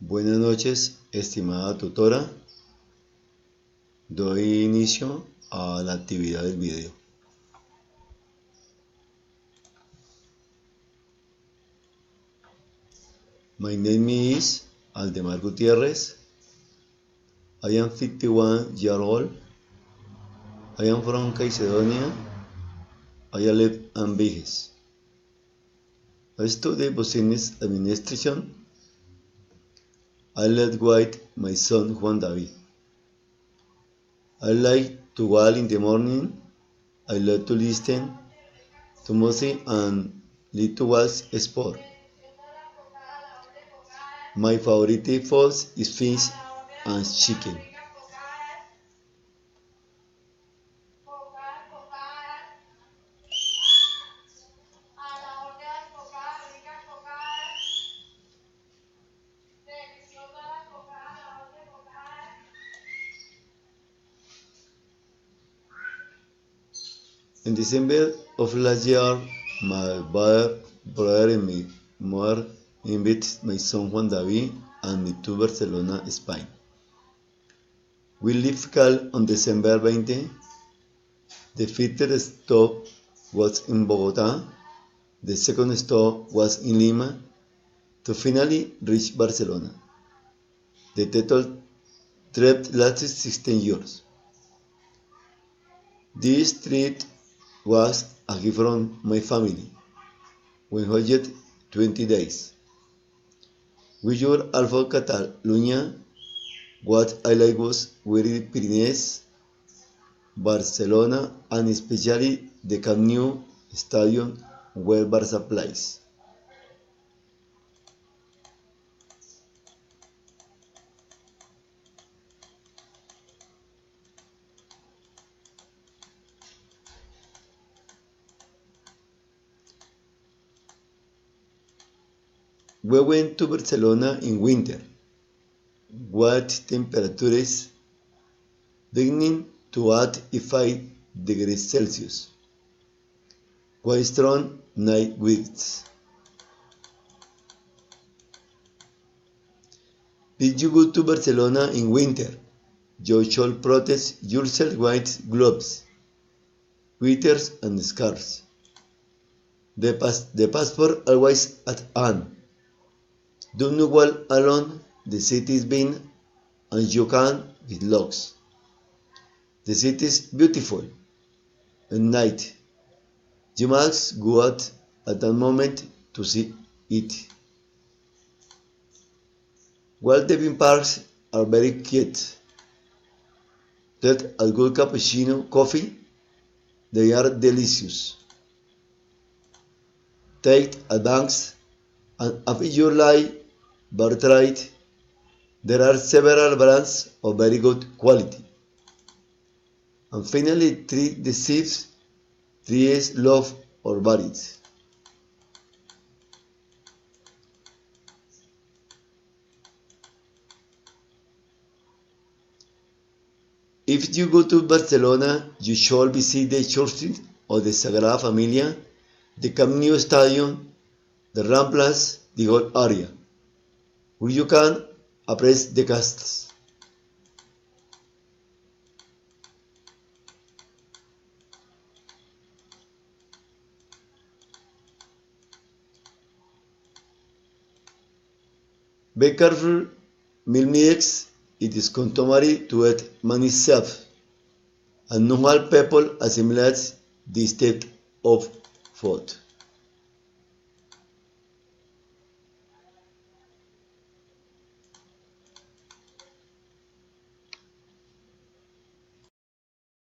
Buenas noches, estimada tutora. Doy inicio a la actividad del video. My name is Aldemar Gutierrez. I am 51 years old. I am from Caicedonia. I live in Vegas. I study business administration. I live with my son Juan David. I like to walk in the morning. I love to listen to music and like to watch sport. My favorite food is fish and chicken. In December of last year, my brother and my mother invited my son Juan David and me to Barcelona, Spain. We left on December 20. The first stop was in Bogotá. The second stop was in Lima to finally reach Barcelona. The total trip lasted 16 years. This trip was a gift from my family. We enjoyed 20 days. We were also Catalonia. What I like was very Pyrenees, Barcelona, and especially the Camp Nou stadium where Barca plays. We went to Barcelona in winter. What temperatures? Beginning to at 5 degrees Celsius. Quite strong night winds. If you go to Barcelona in winter, you should protect yourself with gloves, sweaters, and scarves. The passport always at hand. Do not walk alone. The city is big and you can with locks. The city is beautiful. At night, you must go out at that moment to see it. While the bean parks are very cute. Take a good cappuccino coffee. They are delicious. Take a dance and if you like birthright, there are several brands of very good quality. And finally, try the chips, trees, love or berries. If you go to Barcelona, you should visit the church of the Sagrada Familia, the Camp Nou Stadium, the Ramblas, the whole area, where you can appreciate the castles. Be careful, milkshakes. It is customary to eat many stuff, and not all people assimilate this type of food.